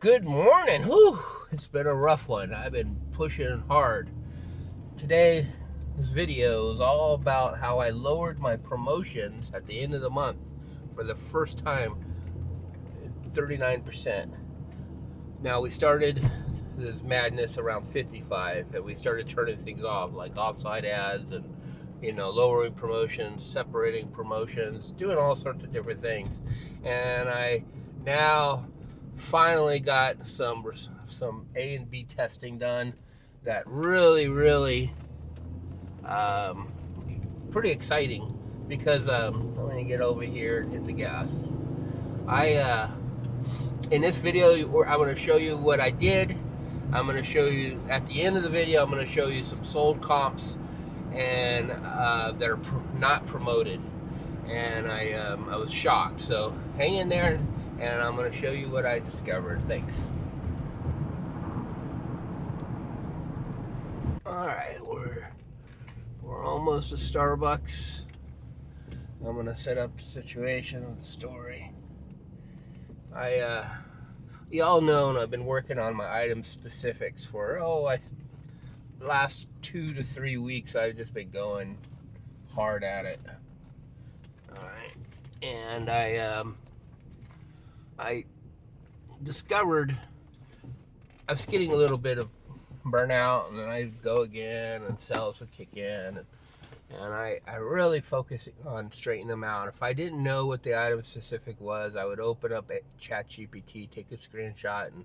Good morning. Whew, it's been a rough one. I've been pushing hard. Today, this video is all about how I lowered my promotions at the end of the month for the first time, 39%. Now, we started this madness around 55, and we started turning things off, like offsite ads and, lowering promotions, separating promotions, doing all sorts of different things. And I now finally got some A and B testing done that really pretty exciting, because let me get over here and hit the gas. In this video I'm going to show you what I did. I'm going to show you at the end of the video, I'm going to show you some sold comps and that are not promoted, and I was shocked. So hang in there, and I'm going to show you what I discovered. Thanks. All right, we're almost to Starbucks. I'm going to set up the situation and the story. Y'all know I've been working on my item specifics for last 2 to 3 weeks. I've just been going hard at it. All right, and I discovered I was getting a little bit of burnout, and then I'd go again, and sales would kick in, and I really focus on straightening them out. If I didn't know what the item specific was, I would open up ChatGPT, take a screenshot, and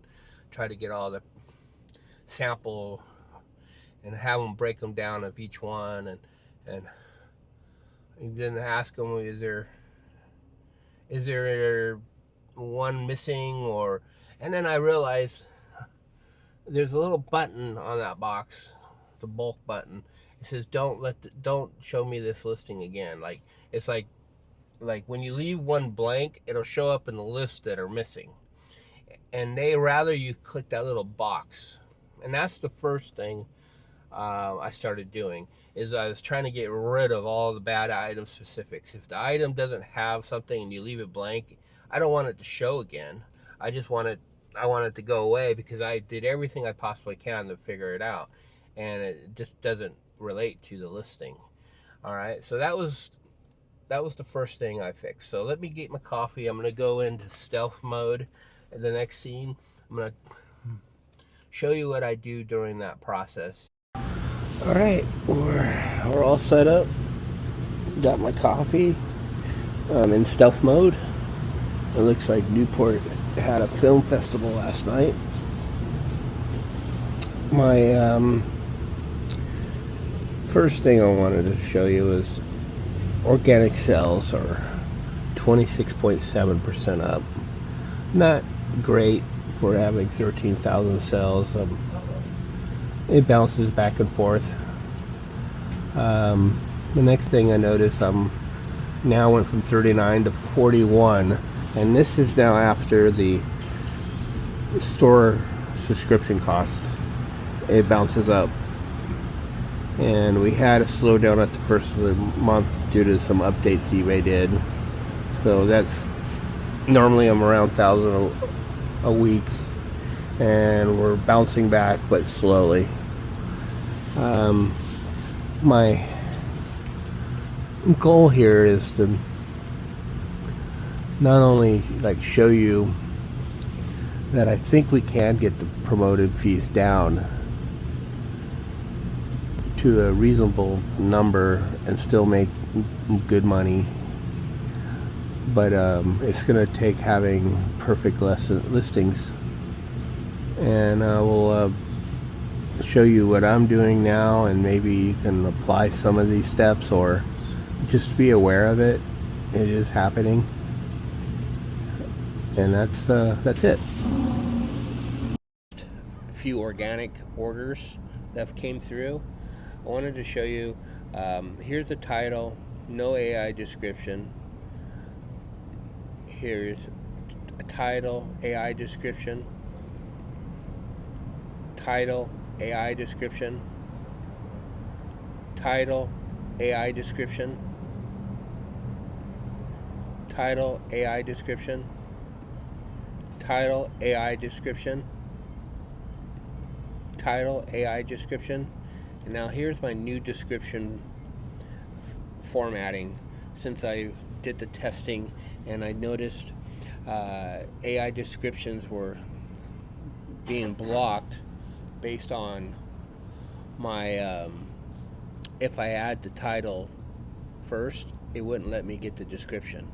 try to get all the sample and have them break them down of each one, and then ask them, is there one missing? Or, and then I realized there's a little button on that box, the bulk button. It says don't show me this listing again. Like, it's like when you leave one blank, it'll show up in the list that are missing, and they rather you click that little box. And that's the first thing I started doing, is I was trying to get rid of all the bad item specifics. If the item doesn't have something and you leave it blank, I don't want it to show again. I want it to go away, because I did everything I possibly can to figure it out, and it just doesn't relate to the listing. All right, so that was the first thing I fixed. So let me get my coffee. I'm gonna go into stealth mode in the next scene. I'm gonna show you what I do during that process. All right, we're all set up. Got my coffee. I'm in stealth mode. It looks like Newport had a film festival last night. My first thing I wanted to show you is organic sales are 26.7% up. Not great for having 13,000 sales. It bounces back and forth. The next thing I noticed, I'm now went from 39 to 41, and this is now after the store subscription cost. It bounces up, and we had a slowdown at the first of the month due to some updates eBay did. So that's normally I'm around 1,000 a week, and we're bouncing back, but slowly. My goal here is to not only show you that I think we can get the promoted fees down to a reasonable number and still make good money, but it's going to take having perfect listings. And I will show you what I'm doing now, and maybe you can apply some of these steps, or just be aware of it. It is happening, and that's it. A few organic orders that came through. I wanted to show you. Here's the title, no AI description. Here's a title, AI description. Title, AI description. Title, AI description. Title, AI description. title, AI description. Title, AI description. And now here's my new description formatting since I did the testing, and I noticed AI descriptions were being blocked based on my if I add the title first, it wouldn't let me get the description.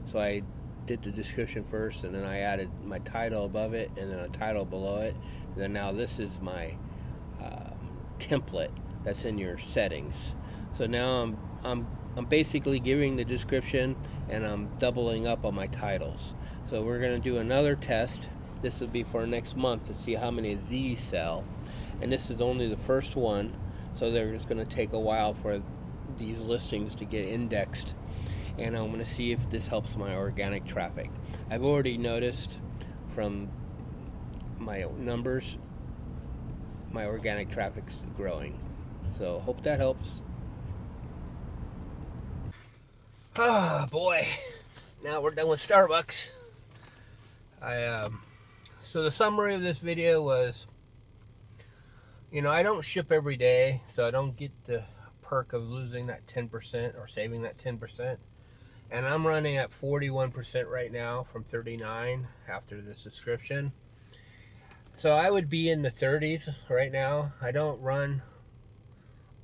So I did the description first, and then I added my title above it, and then a title below it, and then now this is my template that's in your settings. So now I'm basically giving the description, and I'm doubling up on my titles. So we're going to do another test. This will be for next month to see how many of these sell, and this is only the first one, so there's going to take a while for these listings to get indexed, and I'm going to see if this helps my organic traffic. I've already noticed from my numbers my organic traffic's growing, so hope that helps. Oh boy, now we're done with Starbucks. So the summary of this video was, I don't ship every day, so I don't get the perk of losing that 10% or saving that 10%. And I'm running at 41% right now from 39 after the subscription. So I would be in the 30s right now. I don't run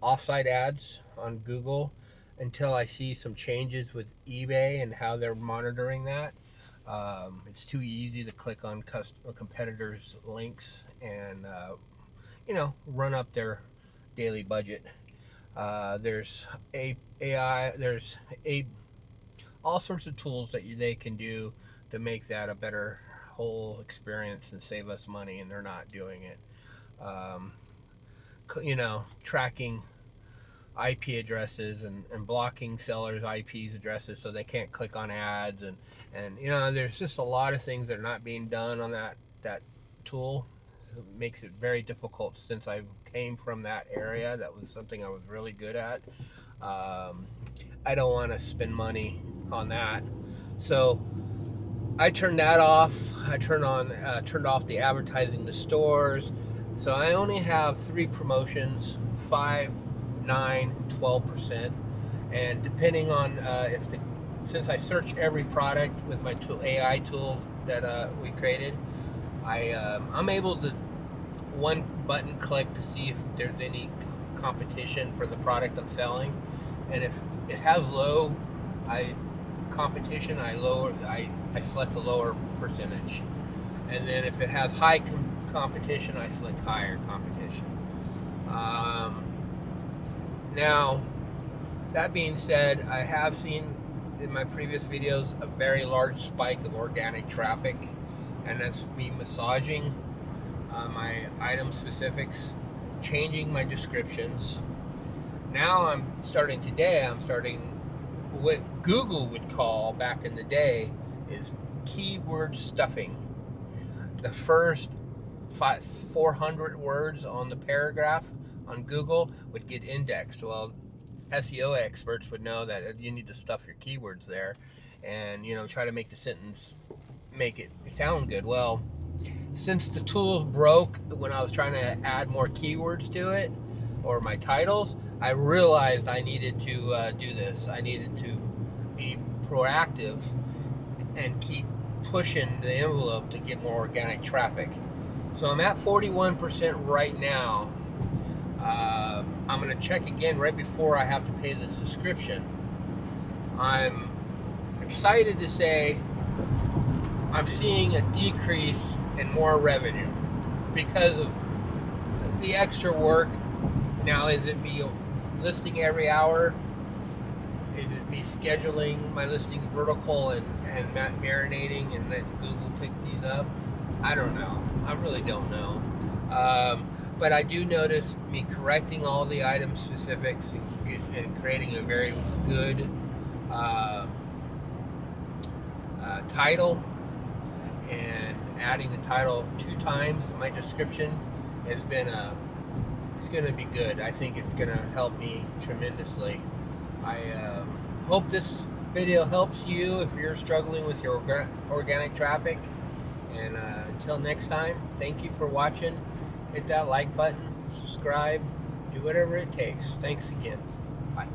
offsite ads on Google until I see some changes with eBay and how they're monitoring that. It's too easy to click on competitors' links and run up their daily budget. There's AI, there's all sorts of tools that they can do to make that a better whole experience and save us money, and they're not doing it. Tracking IP addresses and blocking sellers' IP addresses so they can't click on ads, and there's just a lot of things that are not being done on that tool. It makes it very difficult. Since I came from that area, that was something I was really good at. I don't want to spend money on that, so I turned that off. I turned off the advertising the stores. So I only have 3 promotions: 5, 9, 12%, and depending on since I search every product with my AI tool that we created, I'm able to one button click to see if there's any competition for the product I'm selling, and if it has low competition, I select a lower percentage, and then if it has high competition, I select higher competition. Now, that being said, I have seen in my previous videos a very large spike of organic traffic, and that's me massaging my item specifics, changing my descriptions. Now I'm starting what Google would call back in the day is keyword stuffing. The first 400 words on the paragraph on Google would get indexed. Well, SEO experts would know that you need to stuff your keywords there, and try to make the sentence, make it sound good. Well, since the tools broke when I was trying to add more keywords to it, or my titles, I realized I needed to do this. I needed to be proactive and keep pushing the envelope to get more organic traffic. So I'm at 41% right now. I'm going to check again right before I have to pay the subscription. I'm excited to say I'm seeing a decrease in more revenue because of the extra work. Now, is it me listing every hour? Is it me scheduling my listings vertical and marinating and letting Google pick these up? I don't know. I really don't know. But I do notice me correcting all the item specifics and creating a very good title, and adding the title 2 times in my description has been it's going to be good. I think it's going to help me tremendously. I hope this video helps you if you're struggling with your organic traffic, And until next time, thank you for watching. Hit that like button, subscribe, do whatever it takes. Thanks again. Bye.